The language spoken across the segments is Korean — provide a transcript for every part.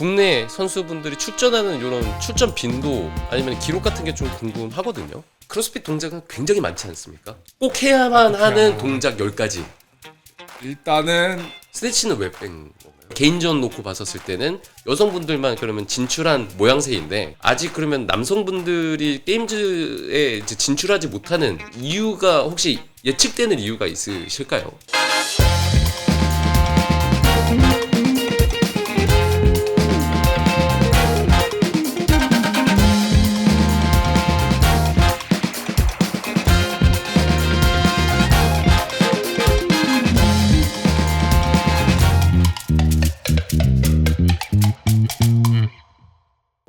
국내 선수분들이 출전하는 이런 출전 빈도 아니면 기록 같은 게 좀 궁금하거든요. 크로스핏 동작은 굉장히 많지 않습니까? 꼭 해야만 하는 동작 10가지. 일단은 스네치는 왜 뺀 건가요? 개인전 놓고 봤었을 때는 여성분들만 그러면 진출한 모양새인데 아직 그러면 남성분들이 게임즈에 이제 진출하지 못하는 이유가 혹시 예측되는 이유가 있으실까요?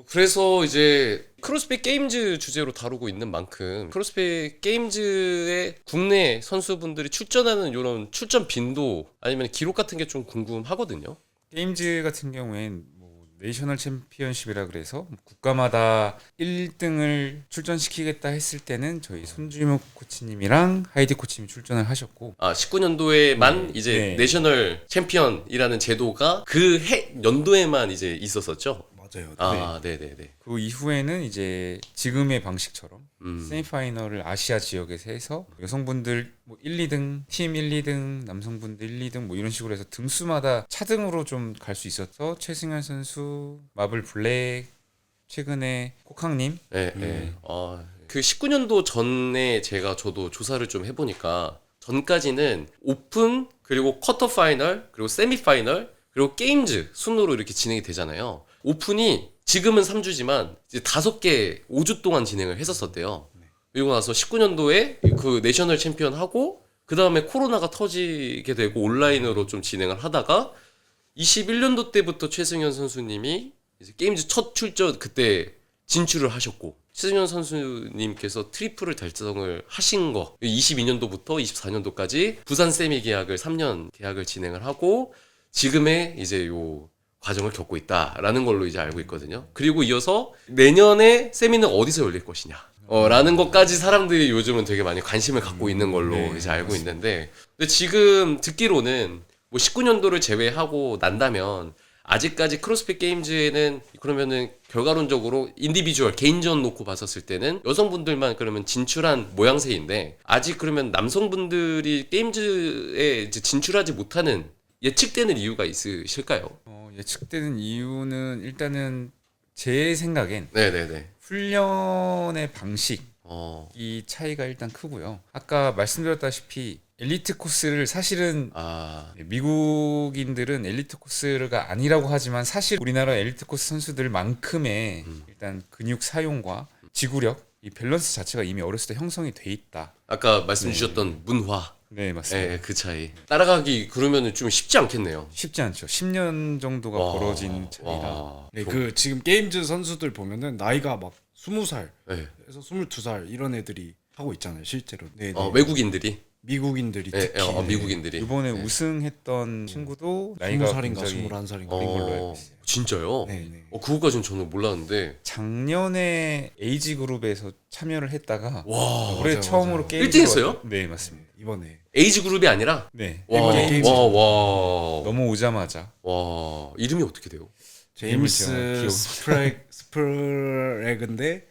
그래서 이제 크로스핏 게임즈 주제로 다루고 있는 만큼 크로스핏 게임즈에 국내 선수분들이 출전하는 이런 출전 빈도 아니면 기록 같은 게 좀 궁금하거든요. 게임즈 같은 경우엔 뭐 내셔널 챔피언십이라 그래서 국가마다 1등을 출전시키겠다 했을 때는 저희 손주목 코치님이랑 하이디 코치님이 출전을 하셨고 19년도에만 이제 네. 내셔널 챔피언이라는 제도가 그 해 연도에만 이제 있었었죠. 맞아요. 네네네. 그 이후에는 이제 지금의 방식처럼 음. 세미파이널을 아시아 지역에서 해서 여성분들 뭐 1, 2등, 팀 1, 2등, 남성분들 1, 2등 뭐 이런 식으로 해서 등수마다 차등으로 좀 갈 수 있어서 최승현 선수, 마블 블랙, 최근에 코캉님 네, 네. 그 19년도 전에 저도 조사를 좀 해보니까 전까지는 오픈 그리고 쿼터 파이널 그리고 세미 파이널 그리고 게임즈 순으로 이렇게 진행이 되잖아요. 오픈이 지금은 3주지만 이제 5개 5주 동안 진행을 했었대요. 그리고 나서 19년도에 그 내셔널 챔피언 하고 그 다음에 코로나가 터지게 되고 온라인으로 좀 진행을 하다가 21년도 때부터 최승현 선수님이 이제 게임즈 첫 출전 그때 진출을 하셨고 최승현 선수님께서 트리플을 달성을 하신 거 22년도부터 24년도까지 부산 세미 계약을 3년 계약을 진행을 하고 지금의 이제 요 과정을 겪고 있다라는 걸로 이제 알고 있거든요. 그리고 이어서 내년에 세미는 어디서 열릴 것이냐 라는 것까지 사람들이 요즘은 되게 많이 관심을 갖고 있는 걸로 이제 알고 있는데 근데 지금 듣기로는 뭐 19년도를 제외하고 난다면 아직까지 크로스핏 게임즈에는 그러면은 결과론적으로 인디비주얼 개인전 놓고 봤었을 때는 여성분들만 그러면 진출한 모양새인데 아직 그러면 남성분들이 게임즈에 이제 진출하지 못하는 예측되는 이유가 있으실까요? 예측되는 이유는 일단은 제 생각엔 네네네. 훈련의 방식이 어, 차이가 일단 크고요. 아까 말씀드렸다시피 엘리트 코스를 사실은 미국인들은 엘리트 코스가 아니라고 하지만 사실 우리나라 엘리트 코스 선수들만큼의 일단 근육 사용과 지구력 이 밸런스 자체가 이미 어렸을 때 형성이 돼 있다. 아까 말씀 주셨던 문화. 네, 맞습니다. 그 차이. 따라가기 그러면은 좀 쉽지 않겠네요. 쉽지 않죠. 10년 정도가 벌어진 차이라. 와. 네, 그 지금 게임즈 선수들 보면은 나이가 막 20살에서 네. 22살 이런 애들이 하고 있잖아요, 실제로. 네, 네. 외국인들이. 미국인들이 특히 네. 미국인들이. 이번에 우승했던 친구도 나이가 20살인가 굉장히 21살인가 어린 걸로 알고 있어요. 진짜요? 네, 네. 그거까지는 저는 몰랐는데. 작년에 에이지 그룹에서 참여를 했다가 와. 올해 맞아요, 처음으로 맞아요. 게임 1등 했어요? 네, 맞습니다. 이번에 에이지 그룹이 아니라 네. 와. 게임즈. 와. 넘어오자마자 와. 이름이 어떻게 돼요? 제임스 스프레그인데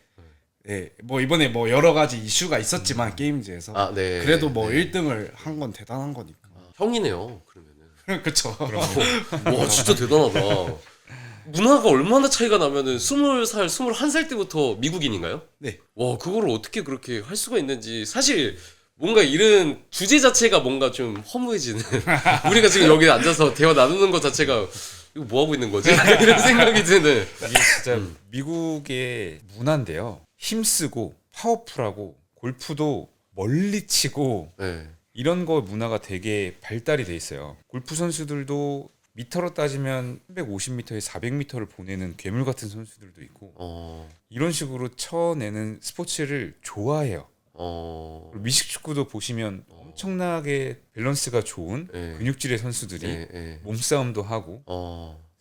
네, 뭐 이번에 뭐 여러 가지 이슈가 있었지만 게임즈에서 네. 그래도 뭐 네. 1등을 한 건 대단한 거니까. 형이네요. 그러면은. 그렇죠. 와, 진짜 대단하다. 문화가 얼마나 차이가 나면은 20살, 21살 때부터 미국인인가요? 네. 와, 그거를 어떻게 그렇게 할 수가 있는지 사실 뭔가 이런 주제 자체가 뭔가 좀 허무해지는 우리가 지금 여기 앉아서 대화 나누는 것 자체가 이거 뭐 하고 있는 거지? 이런 생각이 드는. 이게 진짜 미국의 문화인데요. 힘쓰고 파워풀하고 골프도 멀리 치고 네. 이런 거 문화가 되게 발달이 돼 있어요. 골프 선수들도 미터로 따지면 350m에 400m를 보내는 괴물 같은 선수들도 있고 이런 식으로 쳐내는 스포츠를 좋아해요. 그리고 미식축구도 보시면 엄청나게 밸런스가 좋은 네. 근육질의 선수들이 네. 몸싸움도 하고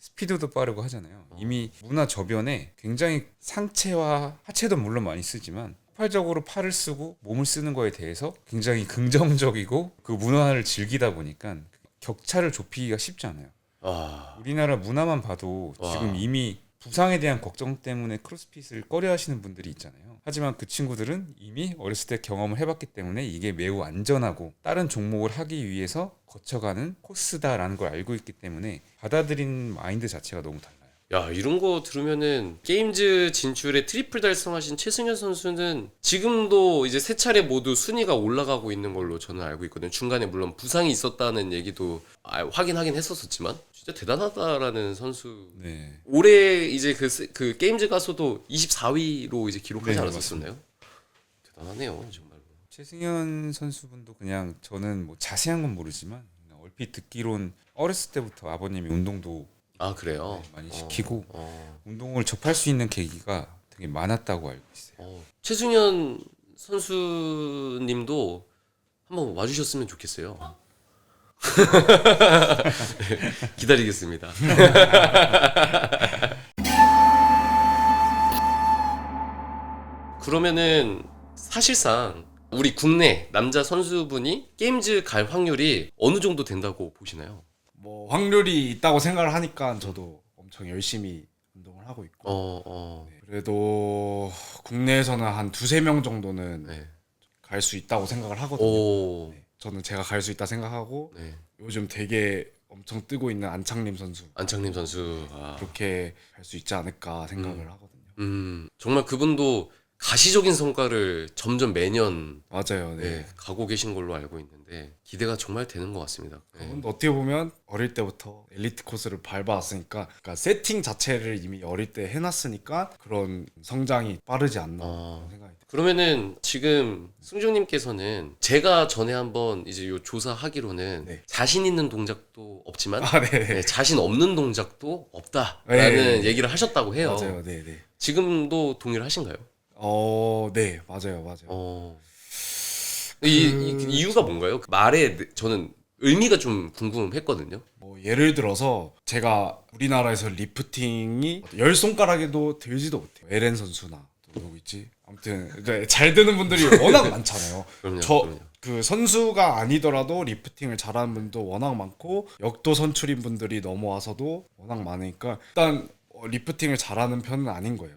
스피드도 빠르고 하잖아요. 이미 문화 저변에 굉장히 상체와 하체도 물론 많이 쓰지만 폭발적으로 팔을 쓰고 몸을 쓰는 거에 대해서 굉장히 긍정적이고 그 문화를 즐기다 보니까 격차를 좁히기가 쉽지 않아요. 우리나라 문화만 봐도 지금 이미 부상에 대한 걱정 때문에 크로스핏을 꺼려하시는 분들이 있잖아요. 하지만 그 친구들은 이미 어렸을 때 경험을 해봤기 때문에 이게 매우 안전하고 다른 종목을 하기 위해서 거쳐가는 코스다라는 걸 알고 있기 때문에 받아들이는 마인드 자체가 너무 달라요. 야, 이런 거 들으면은 게임즈 진출에 트리플 달성하신 최승현 선수는 지금도 이제 세 차례 모두 순위가 올라가고 있는 걸로 저는 알고 있거든요. 중간에 물론 부상이 있었다는 얘기도 확인하긴 했었지만 진짜 대단하다라는 선수. 네. 올해 이제 그 게임즈 가서도 24위로 이제 기록하지 네, 않았었나요? 대단하네요, 정말로. 최승현 선수분도 그냥 저는 뭐 자세한 건 모르지만 그냥 얼핏 듣기론 어렸을 때부터 아버님이 운동도 아, 그래요? 많이 시키고 운동을 접할 수 있는 계기가 되게 많았다고 알고 있어요. 최승현 선수님도 한번 와주셨으면 좋겠어요. 네, 기다리겠습니다. 그러면은 사실상 우리 국내 남자 선수분이 게임즈 갈 확률이 어느 정도 된다고 보시나요? 뭐 확률이 있다고 생각을 하니까 저도 엄청 열심히 운동을 하고 있고 네, 그래도 국내에서는 한 2-3명 정도는 네. 갈 수 있다고 생각을 하거든요. 네, 저는 제가 갈 수 있다 생각하고 네. 요즘 되게 엄청 뜨고 있는 안창림 선수 안창림 선수. 그렇게 갈 수 있지 않을까 생각을 하거든요. 정말 그분도 가시적인 성과를 점점 매년 맞아요. 네. 네, 가고 계신 걸로 알고 있는데 기대가 정말 되는 것 같습니다. 네. 근데 어떻게 보면 어릴 때부터 엘리트 코스를 밟아왔으니까 그러니까 세팅 자체를 이미 어릴 때 해놨으니까 그런 성장이 빠르지 않나 그런 생각이 듭니다. 그러면은 지금 승중님께서는 제가 전에 한번 이제 요 조사하기로는 네. 자신 있는 동작도 없지만 네. 네, 자신 없는 동작도 없다라는 네. 얘기를 하셨다고 해요. 맞아요. 네. 지금도 동의를 하신가요? 네, 맞아요. 이 이유가 뭔가요? 그 말에 저는 의미가 좀 궁금했거든요. 뭐 예를 들어서 제가 우리나라에서 리프팅이 10손가락에도 들지도 못해요. 에렌 선수나 또 누구 있지? 아무튼 잘 드는 분들이 워낙 많잖아요. 그럼요. 그 선수가 아니더라도 리프팅을 잘하는 분도 워낙 많고 역도 선출인 분들이 넘어와서도 워낙 많으니까 일단 리프팅을 잘하는 편은 아닌 거예요.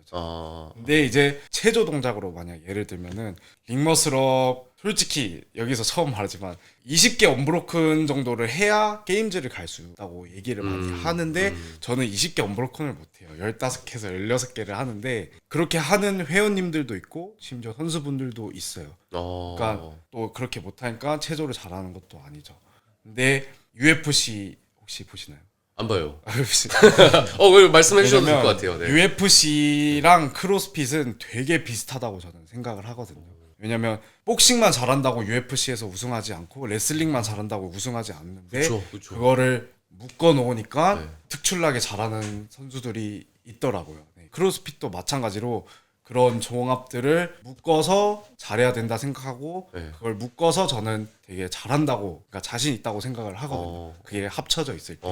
근데 이제 체조 동작으로 만약 예를 들면은 링머슬업 솔직히 여기서 처음 말하지만 20개 언브로큰 정도를 해야 게임즈를 갈 수 있다고 얘기를 많이 하는데 저는 20개 언브로큰을 못해요. 15개에서 16개를 하는데 그렇게 하는 회원님들도 있고 심지어 선수분들도 있어요. 그러니까 또 그렇게 못하니까 체조를 잘하는 것도 아니죠. 근데 UFC 혹시 보시나요? 안 봐요. 왜 말씀해 주셔도 될 것 같아요. 네. UFC랑 크로스핏은 되게 비슷하다고 저는 생각을 하거든요. 왜냐면 복싱만 잘한다고 UFC에서 우승하지 않고 레슬링만 잘한다고 우승하지 않는데 그쵸. 그거를 묶어 놓으니까 네. 특출나게 잘하는 선수들이 있더라고요. 네. 크로스핏도 마찬가지로 그런 종합들을 묶어서 잘해야 된다 생각하고 네. 그걸 묶어서 저는 되게 잘한다고 그러니까 자신 있다고 생각을 하거든요. 그게 합쳐져 있을 때.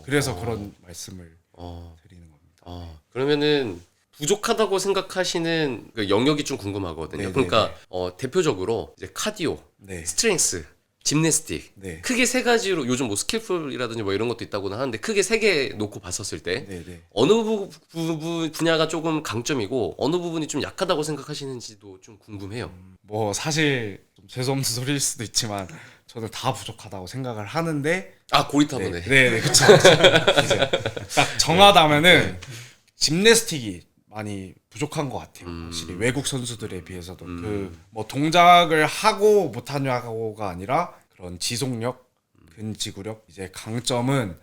그래서 그런 말씀을 드리는 겁니다. 그러면은 부족하다고 생각하시는 그 영역이 좀 궁금하거든요. 네네네. 그러니까 대표적으로 이제 카디오, 네. 스트렝스, 짐내스틱 네. 크게 세 가지로 요즘 뭐 스킬풀이라든지 뭐 이런 것도 있다고는 하는데 크게 세 개 놓고 봤었을 때 네. 어느 분야가 조금 강점이고 어느 부분이 좀 약하다고 생각하시는지도 좀 궁금해요. 뭐 사실 좀 재수없는 소리일 수도 있지만 저는 다 부족하다고 생각을 하는데 고리타분해. 네, 그쵸. 이제 딱 정하다면은 짐내스틱이 많이 부족한 것 같아요. 확실히 외국 선수들에 비해서도 그 뭐 동작을 하고 못하냐고가 아니라 그런 지속력, 근지구력 이제 강점은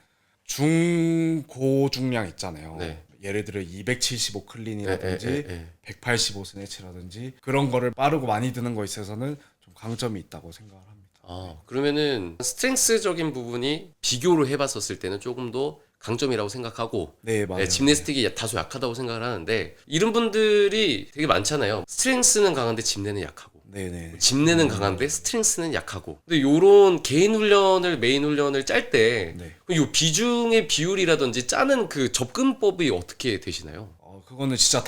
중고중량 있잖아요. 네. 예를 들어 275 클린이라든지 네. 185 스네치라든지 그런 거를 빠르고 많이 드는 거에 있어서는 좀 강점이 있다고 생각을 합니다. 그러면은 스트렝스적인 부분이 비교를 해봤었을 때는 조금 더 강점이라고 생각하고 네, 맞아요. 짐내스틱이 다소 약하다고 생각을 하는데 이런 분들이 되게 많잖아요. 스트렝스는 강한데 짐내는 약하고 네네. 짐내는 강한데 스트렝스는 약하고 근데 요런 개인 훈련을 메인 훈련을 짤 때 요 비중의 비율이라든지 짜는 그 접근법이 어떻게 되시나요? 그거는 진짜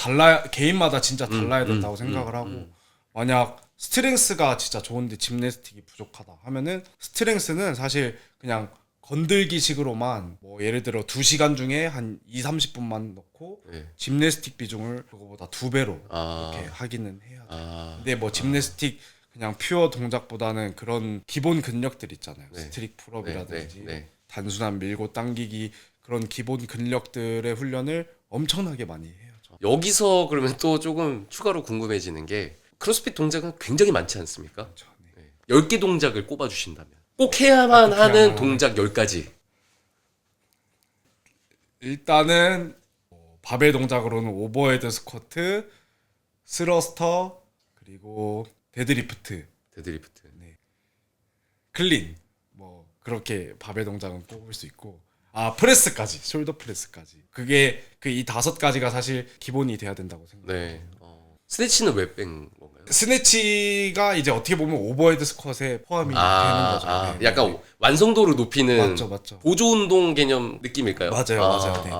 개인마다 진짜 달라야 된다고 생각을 하고 만약 스트렝스가 진짜 좋은데 짐내스틱이 부족하다 하면은 스트렝스는 사실 그냥 건들기식으로만 뭐 예를 들어 2시간 중에 한 2-30분만 넣고 네. 짐내스틱 비중을 그거보다 2배로 아. 이렇게 하기는 해야죠. 아. 근데 뭐 짐내스틱 그냥 퓨어 동작보다는 그런 기본 근력들 있잖아요. 네. 스트릭 풀업이라든지 네, 네, 네. 단순한 밀고 당기기 그런 기본 근력들의 훈련을 엄청나게 많이 해야죠. 여기서 그러면 또 조금 추가로 궁금해지는 게 크로스핏 동작은 굉장히 많지 않습니까? 그렇죠. 네. 10개 동작을 꼽아 주신다면 꼭 해야만 하는 동작 10가지. 일단은 바벨 동작으로는 오버헤드 스쿼트, 스러스터, 그리고 데드리프트, 데드리프트. 클린 뭐 그렇게 바벨 동작은 꼽을 수 있고 프레스까지 숄더 프레스까지 그게 그 이 5가지가 사실 기본이 돼야 된다고 생각해요. 네. 스네치는 왜 뺀 건가요? 스네치가 이제 어떻게 보면 오버헤드 스쿼트에 포함이 되는 거죠. 네, 약간 네. 완성도를 높이는 맞죠. 보조 운동 개념 느낌일까요? 맞아요. 네.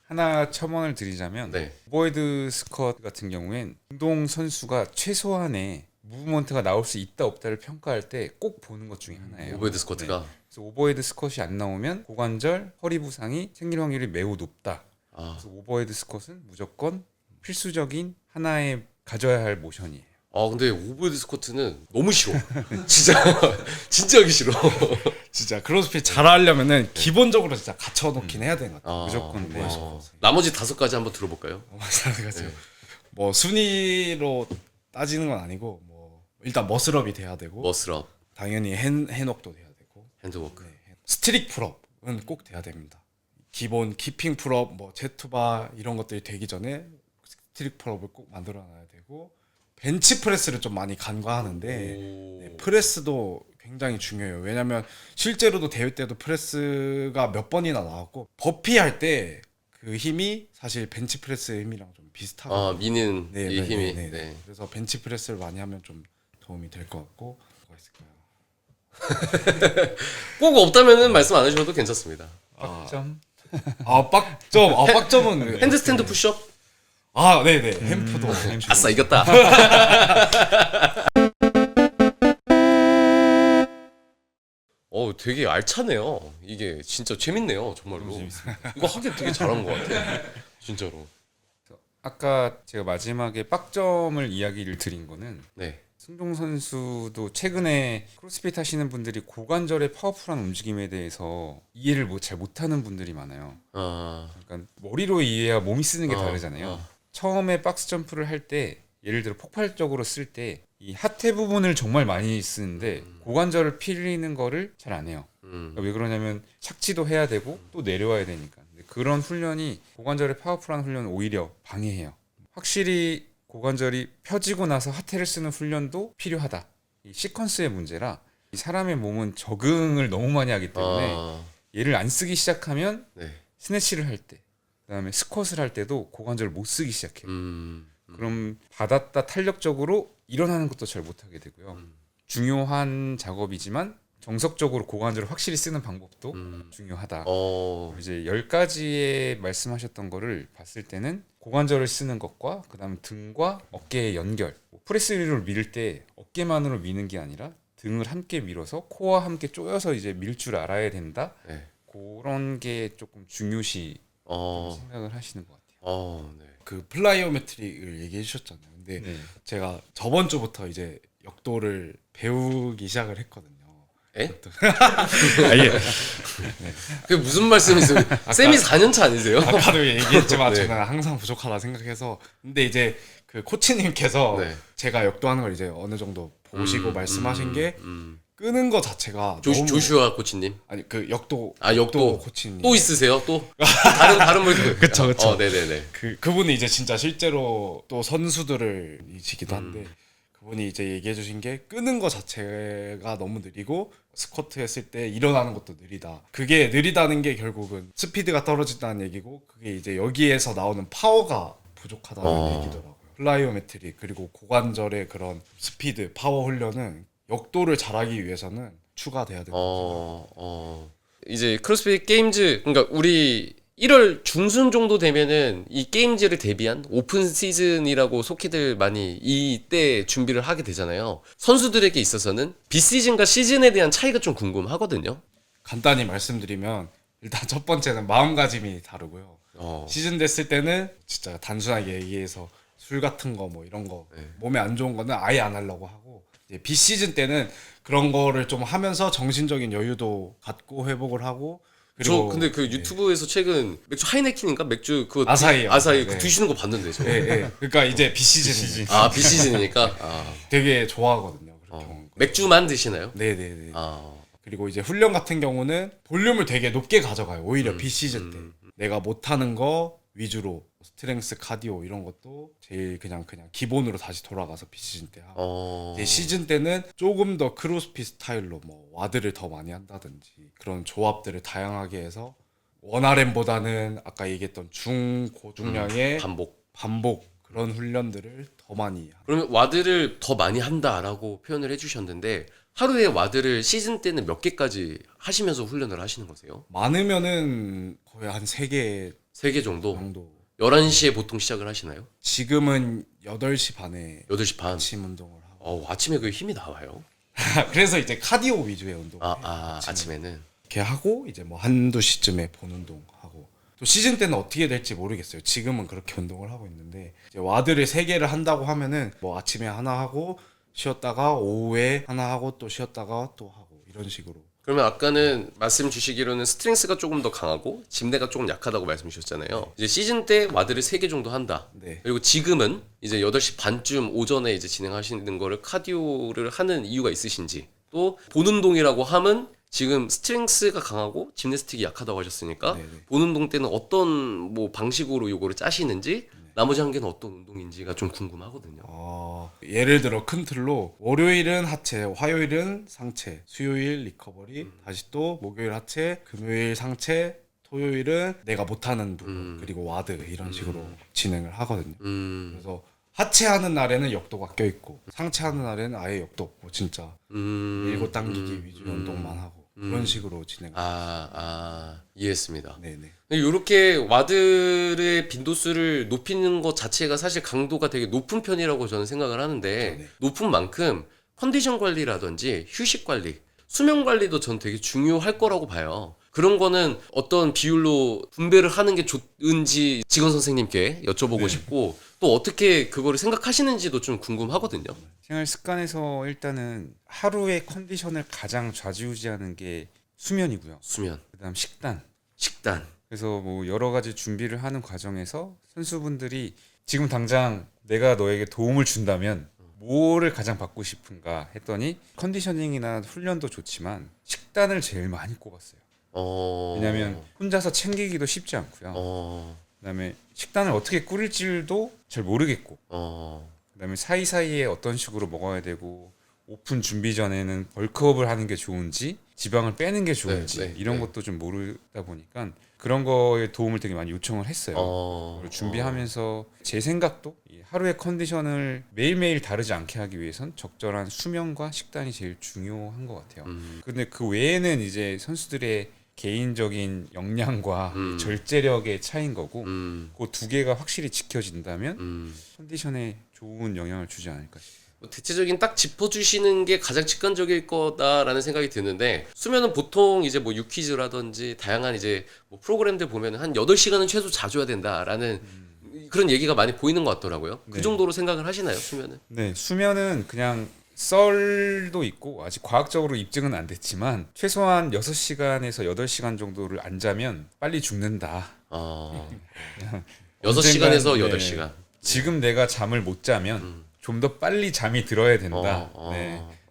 하나 첨언을 드리자면 네. 오버헤드 스쿼트 같은 경우엔 운동 선수가 최소한의 무브먼트가 나올 수 있다 없다를 평가할 때 꼭 보는 것 중에 하나예요. 오버헤드 스쿼트가. 네. 그래서 오버헤드 스쿼트이 안 나오면 고관절, 허리 부상이 생길 확률이 매우 높다. 그래서 오버헤드 스쿼트는 무조건 필수적인 하나의 가져야 할 모션이에요. 근데 오버헤드 스쿼트는 너무 싫어. 진짜 하기 싫어. 진짜 크로스핏 잘하려면은 기본적으로 진짜 갖춰놓긴 해야 되는 것 같아요. 무조건 네. 나머지 5가지 한번 들어볼까요? 마찬가지로 뭐 순위로 따지는 건 아니고 뭐 일단 머슬업이 돼야 되고 머슬업, 당연히 핸웍도 돼야 되고 핸드워크. 스트릭 풀업은 꼭 돼야 됩니다. 기본 키핑 풀업, 뭐 제투바 이런 것들이 되기 전에 스트릭 풀업을 꼭 만들어놔야 되고 벤치 프레스를 좀 많이 간과하는데 프레스도 굉장히 중요해요. 왜냐면 실제로도 대회 때도 프레스가 몇 번이나 나왔고 버피 할 때 그 힘이 사실 벤치 프레스의 힘이랑 좀 비슷하거든요. 미는 이 힘이. 네. 그래서 벤치 프레스를 많이 하면 좀 도움이 될 것 같고 뭐가 있을까요? 꼭 없다면은 말씀 안 해주셔도 괜찮습니다. 빡점. 빡점은 핸드스탠드 푸시업? 네네 햄프도 아싸 이겼다. 되게 알차네요. 이게 진짜 재밌네요, 정말로. 이거 하기 되게 잘한 것 같아, 진짜로. 아까 제가 마지막에 빡점을 이야기를 드린 거는 네. 승종 선수도 최근에 크로스핏 하시는 분들이 고관절의 파워풀한 움직임에 대해서 이해를 잘 못하는 분들이 많아요. 그러니까 머리로 이해해야 몸이 쓰는 게 다르잖아요. 처음에 박스 점프를 할 때 예를 들어 폭발적으로 쓸 때 이 하체 부분을 정말 많이 쓰는데 고관절을 필리는 거를 잘 안 해요. 그러니까 왜 그러냐면 착지도 해야 되고 또 내려와야 되니까. 근데 그런 훈련이 고관절의 파워풀한 훈련을 오히려 방해해요. 확실히 고관절이 펴지고 나서 하체를 쓰는 훈련도 필요하다. 이 시퀀스의 문제라 이 사람의 몸은 적응을 너무 많이 하기 때문에 얘를 안 쓰기 시작하면 네. 스네치를 할 때 그다음에 스쿼트를 할 때도 고관절을 못 쓰기 시작해요. 그럼 받았다 탄력적으로 일어나는 것도 잘 못하게 되고요. 중요한 작업이지만 정석적으로 고관절을 확실히 쓰는 방법도 중요하다. 이제 10가지의 말씀하셨던 거를 봤을 때는 고관절을 쓰는 것과 그다음에 등과 어깨의 연결. 프레스를 밀 때 어깨만으로 미는 게 아니라 등을 함께 밀어서 코와 함께 쪼여서 이제 밀 줄 알아야 된다. 네. 그런 게 조금 중요시 생각을 하시는 것 같아요. 네. 그 플라이오메트릭을 얘기해 주셨잖아요. 근데 제가 저번 주부터 이제 역도를 배우기 시작을 했거든요. 에? 그게 무슨 말씀이세요? 쌤이 4년차 아니세요? 아까도 얘기했지만 저는 항상 부족하다 생각해서 근데 이제 그 코치님께서 제가 역도하는 걸 이제 어느 정도 보시고 말씀하신 게 끄는 거 자체가 조슈아 코치님? 아니 그 역도 코치님 또 있으세요? 또 다른 분들 그쵸. 네네네. 그분이 이제 진짜 실제로 또 선수들을 이시기도 한데 그분이 이제 얘기해 주신 게 끄는 거 자체가 너무 느리고 스쿼트 했을 때 일어나는 것도 느리다. 그게 느리다는 게 결국은 스피드가 떨어진다는 얘기고 그게 이제 여기에서 나오는 파워가 부족하다는 얘기더라고요. 플라이오메트릭 그리고 고관절의 그런 스피드, 파워 훈련은 역도를 잘하기 위해서는 추가돼야 됩니다. 이제 크로스핏 게임즈 그러니까 우리 1월 중순 정도 되면은 이 게임즈를 대비한 오픈 시즌이라고 속히들 많이 이때 준비를 하게 되잖아요. 선수들에게 있어서는 비시즌과 시즌에 대한 차이가 좀 궁금하거든요. 간단히 말씀드리면 일단 첫 번째는 마음가짐이 다르고요. 시즌 됐을 때는 진짜 단순하게 얘기해서 술 같은 거 뭐 이런 거 몸에 안 좋은 거는 아예 안 하려고 하고, 이제 비시즌 때는 그런 거를 좀 하면서 정신적인 여유도 갖고 회복을 하고. 저 근데 그 유튜브에서 최근 맥주 하이네켄인가 맥주 그거 아사히요. 아사히 네. 드시는 거 봤는데 저. 그러니까 이제 비시즌 아 비시즌이니까. 되게 좋아하거든요. 그렇게 먹는 거. 맥주만 드시나요? 네네네. 아. 그리고 이제 훈련 같은 경우는 볼륨을 되게 높게 가져가요. 오히려 비시즌 때 내가 못하는 거 위주로 스트렝스, 카디오 이런 것도 제일 그냥 기본으로 다시 돌아가서 비시즌 때 하고, 이제 시즌 때는 조금 더 크로스핏 스타일로 뭐 와드를 더 많이 한다든지 그런 조합들을 다양하게 해서 원RM보다는 아까 얘기했던 중고중량의 반복 그런 훈련들을 더 많이 하고. 그러면 와드를 더 많이 한다라고 표현을 해주셨는데 하루에 와드를 시즌 때는 몇 개까지 하시면서 훈련을 하시는 거세요? 많으면은 거의 한 3개 3개 정도? 정도. 11시에 보통 시작을 하시나요? 지금은 8시 반에 8시 반. 아침 운동을 하고. 아침에 그 힘이 나와요? 그래서 이제 카디오 위주의 운동을 해요. 아침에는. 이렇게 하고 이제 뭐 한두 시쯤에 본 운동 하고, 또 시즌 때는 어떻게 될지 모르겠어요. 지금은 그렇게 운동을 하고 있는데, 이제 와드를 3개를 한다고 하면은 뭐 아침에 하나 하고 쉬었다가 오후에 하나 하고 또 쉬었다가 또 하고 이런 식으로. 그러면 아까는 말씀 주시기로는 스트렝스가 조금 더 강하고 짐내가 조금 약하다고 말씀 주셨잖아요. 이제 시즌 때 와드를 3개 정도 한다. 네. 그리고 지금은 이제 8시 반쯤 오전에 이제 진행하시는 거를 카디오를 하는 이유가 있으신지, 또 본운동이라고 하면 지금 스트렝스가 강하고 짐내스틱이 약하다고 하셨으니까 본운동 때는 어떤 뭐 방식으로 이거를 짜시는지, 나머지 한 개는 어떤 운동인지가 좀 궁금하거든요. 예를 들어 큰 틀로 월요일은 하체, 화요일은 상체, 수요일 리커버리, 다시 또 목요일 하체, 금요일 상체, 토요일은 내가 못하는 부분, 그리고 와드 이런 식으로 진행을 하거든요. 그래서 하체 하는 날에는 역도가 껴있고 상체 하는 날에는 아예 역도 없고 진짜 밀고 당기기 위주 운동만 하고 그런 식으로 진행합니다. 이해했습니다. 네네. 이렇게 와드의 빈도수를 높이는 것 자체가 사실 강도가 되게 높은 편이라고 저는 생각을 하는데, 높은 만큼 컨디션 관리라든지 휴식 관리, 수면 관리도 전 되게 중요할 거라고 봐요. 그런 거는 어떤 비율로 분배를 하는 게 좋은지 직원 선생님께 여쭤보고 싶고, 또 어떻게 그거를 생각하시는지도 좀 궁금하거든요. 생활 습관에서 일단은 하루의 컨디션을 가장 좌지우지하는 게 수면이고요. 수면. 그다음 식단. 그래서 뭐 여러 가지 준비를 하는 과정에서 선수분들이 지금 당장 내가 너에게 도움을 준다면 뭐를 가장 받고 싶은가 했더니 컨디셔닝이나 훈련도 좋지만 식단을 제일 많이 꼽았어요. 왜냐하면 혼자서 챙기기도 쉽지 않고요. 그다음에 식단을 어떻게 꾸릴지도 잘 모르겠고, 그다음에 사이사이에 어떤 식으로 먹어야 되고, 오픈 준비 전에는 벌크업을 하는 게 좋은지 지방을 빼는 게 좋은지 이런 것도 좀 모르다 보니까 그런 거에 도움을 되게 많이 요청을 했어요. 그리고 준비하면서 제 생각도 이 하루의 컨디션을 매일매일 다르지 않게 하기 위해선 적절한 수면과 식단이 제일 중요한 것 같아요. 근데 그 외에는 이제 선수들의 개인적인 역량과 절제력의 차이인 거고, 그 두 개가 확실히 지켜진다면 컨디션에 좋은 영향을 주지 않을까 싶어요. 대체적인 딱 짚어주시는 게 가장 직관적일 거다라는 생각이 드는데, 수면은 보통 이제 뭐 유퀴즈라든지 다양한 이제 뭐 프로그램들 보면 한 8시간은 최소 자줘야 된다라는 그런 얘기가 많이 보이는 것 같더라고요. 그 정도로 생각을 하시나요, 수면은? 네, 수면은 그냥 썰도 있고 아직 과학적으로 입증은 안 됐지만 최소한 6시간에서 8시간 정도를 안 자면 빨리 죽는다. 6시간에서 8시간. 지금 내가 잠을 못 자면 좀 더 빨리 잠이 들어야 된다.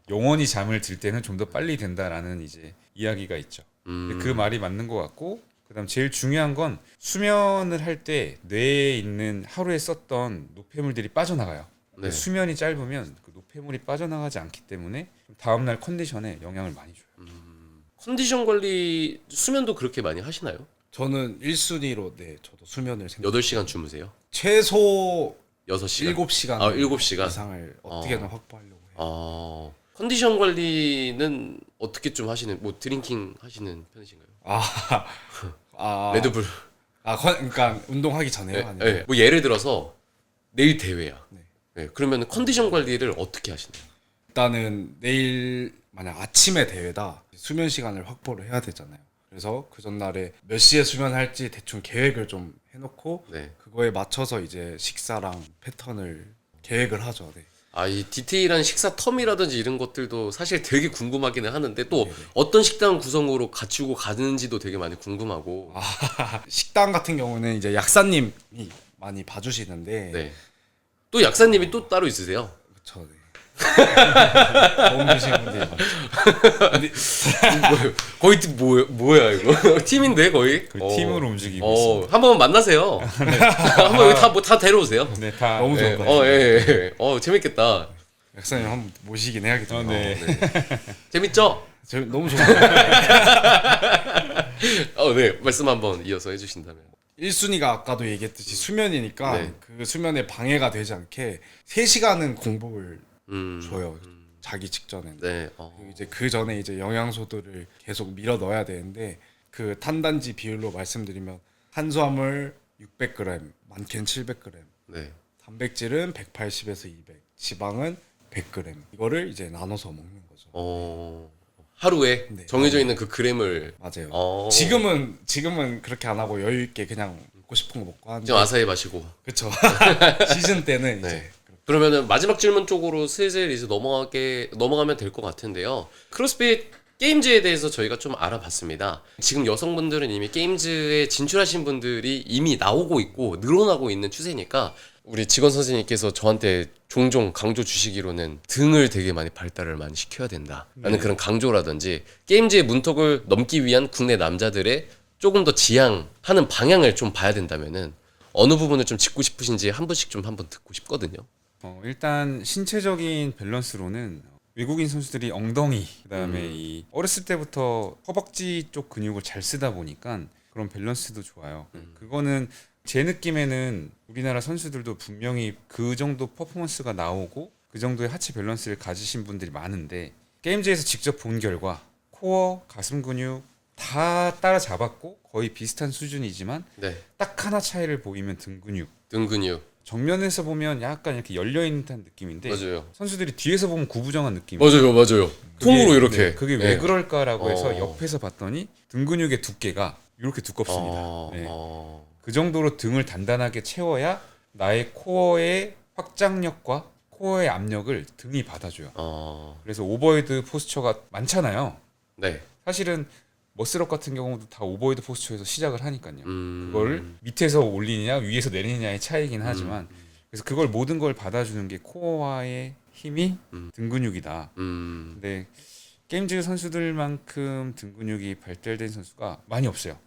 영원히 잠을 들 때는 좀 더 빨리 된다라는 이제 이야기가 있죠. 그 말이 맞는 것 같고, 그다음 제일 중요한 건 수면을 할 때 뇌에 있는 하루에 썼던 노폐물들이 빠져나가요. 수면이 짧으면 그 노폐물이 빠져나가지 않기 때문에 다음날 컨디션에 영향을 많이 줘요. 컨디션 관리 수면도 그렇게 많이 하시나요? 저는 1순위로 저도 수면을 8시간 주무세요? 최소 6시간? 7시간 7시간 이상을 어떻게든 확보하려고 해요. 컨디션 관리는 어떻게 좀 하시는, 뭐 드링킹 하시는 편이신가요? 레드불. 그러니까 운동하기 전에요? 아니면? 뭐 예를 들어서 내일 대회야. 그러면 컨디션 관리를 어떻게 하시나요? 일단은 내일 만약 아침에 대회다 수면 시간을 확보를 해야 되잖아요. 그래서 그 전날에 몇 시에 수면할지 대충 계획을 좀 해놓고 네. 그거에 맞춰서 이제 식사랑 패턴을 계획을 하죠. 네. 이 디테일한 식사 텀이라든지 이런 것들도 사실 되게 궁금하기는 하는데 또 어떤 식당 구성으로 갖추고 가는지도 되게 많이 궁금하고. 식당 같은 경우는 이제 약사님이 많이 봐주시는데 네. 또 약사님이 또 따로 있으세요? 그쵸. 네. 도움 주시는 분들이 많죠. 거의 뭐야 이거? 팀인데 거의? 팀으로 움직이고 있습니다. 한번 만나세요. 한번 여기 다 데려오세요. 네, 다 너무 좋은 거 예. 재밌겠다. 약사님 한번 모시긴 해야겠네요. 네. 재밌죠? 너무 좋은 거 네. 말씀 한번 이어서 해주신다면. 1순위가 아까도 얘기했듯이 수면이니까 네. 그 수면에 방해가 되지 않게 3시간은 공복을 줘요. 자기 직전에. 네. 이제 그 전에 이제 영양소들을 계속 밀어 넣어야 되는데 그 탄단지 비율로 말씀드리면 탄수화물 600g, 많게는 700g, 네. 단백질은 180에서 200, 지방은 100g. 이거를 이제 나눠서 먹는 거죠. 하루에 네. 정해져 있는 그 그램을. 맞아요. 지금은 그렇게 안 하고 여유 있게 그냥 먹고 싶은 거 먹고 하는데. 지금 아사히 마시고. 그렇죠. 시즌 때는 네. 이제 그러면은 마지막 질문 쪽으로 슬슬 이제 넘어가면 될 것 같은데요. 크로스핏 게임즈에 대해서 저희가 좀 알아봤습니다. 지금 여성분들은 이미 게임즈에 진출하신 분들이 이미 나오고 있고 늘어나고 있는 추세니까 우리 직원 선생님께서 저한테 종종 강조 주시기로는 등을 되게 많이 발달을 많이 시켜야 된다라는 그런 강조라든지 게임즈의 문턱을 넘기 위한 국내 남자들의 조금 더 지향하는 방향을 좀 봐야 된다면은 어느 부분을 좀 짚고 싶으신지 한 분씩 좀 한번 듣고 싶거든요. 일단 신체적인 밸런스로는 외국인 선수들이 엉덩이 그다음에 이 어렸을 때부터 허벅지 쪽 근육을 잘 쓰다 보니까 그런 밸런스도 좋아요. 그거는 제 느낌에는 우리나라 선수들도 분명히 그 정도 퍼포먼스가 나오고 그 정도의 하체 밸런스를 가지신 분들이 많은데 게임즈에서 직접 본 결과 코어, 가슴 근육 다 따라잡았고 거의 비슷한 수준이지만 네. 딱 하나 차이를 보이면 등 근육. 정면에서 보면 약간 이렇게 열려있는 듯한 느낌인데 맞아요. 선수들이 뒤에서 보면 구부정한 느낌이에요. 맞아요. 통으로 이렇게. 네, 그게 왜 네. 그럴까라고 해서 어. 옆에서 봤더니 등 근육의 두께가 이렇게 두껍습니다. 네. 어. 그 정도로 등을 단단하게 채워야 나의 코어의 확장력과 코어의 압력을 등이 받아줘요. 그래서 오버헤드 포스처가 많잖아요. 네. 사실은 머슬업 같은 경우도 다 오버헤드 포스처에서 시작을 하니까요. 음. 그걸 밑에서 올리느냐 위에서 내리느냐의 차이긴 하지만 그래서 그걸 모든 걸 받아주는 게 코어와의 힘이 등 근육이다. 근데 게임즈 선수들만큼 등 근육이 발달된 선수가 많이 없어요.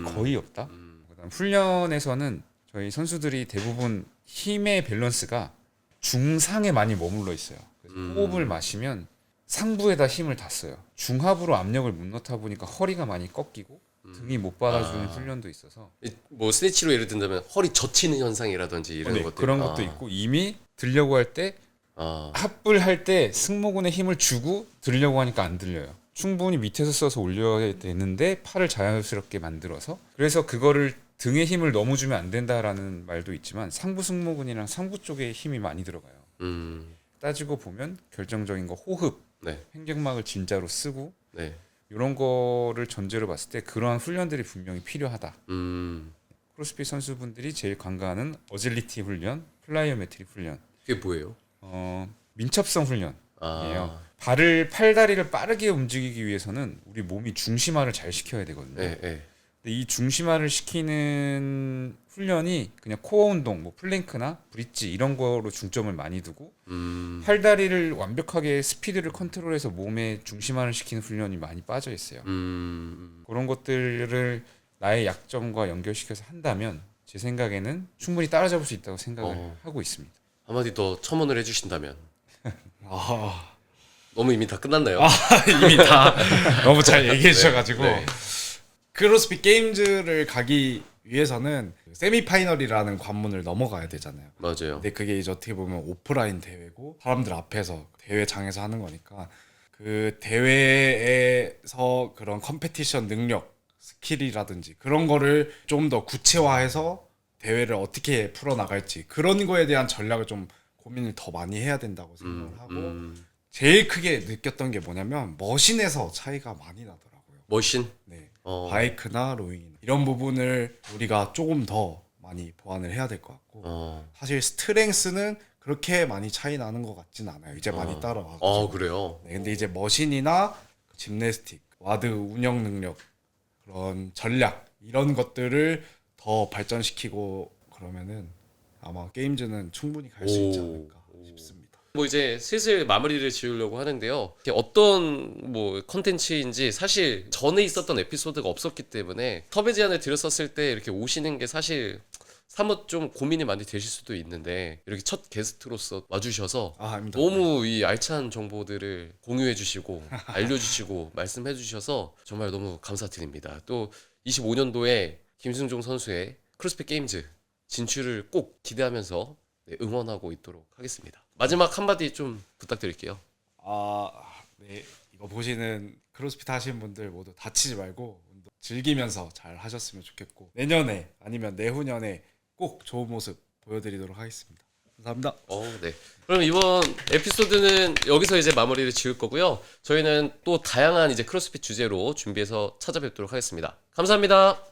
거의 없다. 그다음 훈련에서는 저희 선수들이 대부분 힘의 밸런스가 중상에 많이 머물러 있어요. 그래서 호흡을 마시면 상부에다 힘을 다 써요. 중하부로 압력을 못 넣다 보니까 허리가 많이 꺾이고 등이 못 받아주는 훈련도 있어서 뭐 스네치로 예를 든다면 허리 젖히는 현상이라든지 이런 네, 것들. 그런 것도 있고 이미 들려고 할 때 합을 할 때 승모근에 힘을 주고 들려고 하니까 안 들려요. 충분히 밑에서 써서 올려야 되는데 팔을 자연스럽게 만들어서 그래서 그거를 등에 힘을 너무 주면 안 된다라는 말도 있지만 상부 승모근이랑 상부 쪽에 힘이 많이 들어가요. 따지고 보면 결정적인 거 호흡, 네. 횡격막을 진짜로 쓰고 네. 이런 거를 전제로 봤을 때 그러한 훈련들이 분명히 필요하다. 크로스핏 선수분들이 제일 관가하는 어질리티 훈련, 플라이오메트리 훈련. 그게 뭐예요? 민첩성 훈련이에요. 팔다리를 빠르게 움직이기 위해서는 우리 몸이 중심화를 잘 시켜야 되거든요. 네. 근데 이 중심화를 시키는 훈련이 그냥 코어 운동, 뭐 플랭크나 브릿지 이런 거로 중점을 많이 두고 팔다리를 완벽하게 스피드를 컨트롤해서 몸에 중심화를 시키는 훈련이 많이 빠져 있어요. 그런 것들을 나의 약점과 연결시켜서 한다면 제 생각에는 충분히 따라잡을 수 있다고 생각을 하고 있습니다. 한마디 더 첨언을 해주신다면. 너무 이미 다 끝났나요? 이미 다 너무 잘 얘기해 주셔가지고 네. 크로스핏 게임즈를 가기 위해서는 세미파이널이라는 관문을 넘어가야 되잖아요. 맞아요. 근데 그게 이제 어떻게 보면 오프라인 대회고 사람들 앞에서 대회장에서 하는 거니까 그 대회에서 그런 컴페티션 능력, 스킬이라든지 그런 거를 좀 더 구체화해서 대회를 어떻게 풀어나갈지 그런 거에 대한 전략을 좀 고민을 더 많이 해야 된다고 생각을 하고 제일 크게 느꼈던 게 뭐냐면 머신에서 차이가 많이 나더라고요. 머신? 네. 바이크나 로잉 이런 부분을 우리가 조금 더 많이 보완을 해야 될 것 같고 사실 스트렝스는 그렇게 많이 차이 나는 것 같진 않아요. 이제 많이 따라와가지고. 그래요? 네, 근데 이제 머신이나 짐내스틱, 와드 운영 능력, 그런 전략 이런 것들을 더 발전시키고 그러면은 아마 게임즈는 충분히 갈 수 있지 않을까 싶습니다. 뭐 이제 슬슬 마무리를 지으려고 하는데요. 이게 어떤 뭐 컨텐츠인지 사실 전에 있었던 에피소드가 없었기 때문에 섭외 제안을 드렸었을 때 이렇게 오시는 게 사실 사뭇 좀 고민이 많이 되실 수도 있는데 이렇게 첫 게스트로서 와주셔서 아닙니다. 너무 이 알찬 정보들을 공유해주시고 알려주시고 말씀해주셔서 정말 너무 감사드립니다. 또 25년도에 김승종 선수의 크로스핏 게임즈 진출을 꼭 기대하면서 응원하고 있도록 하겠습니다. 마지막 한마디 좀 부탁드릴게요. 네. 이거 보시는 크로스핏 하시는 분들 모두 다치지 말고 운동 즐기면서 잘 하셨으면 좋겠고 내년에 아니면 내후년에 꼭 좋은 모습 보여드리도록 하겠습니다. 감사합니다. 네. 그럼 이번 에피소드는 여기서 이제 마무리를 지을 거고요. 저희는 또 다양한 이제 크로스핏 주제로 준비해서 찾아뵙도록 하겠습니다. 감사합니다.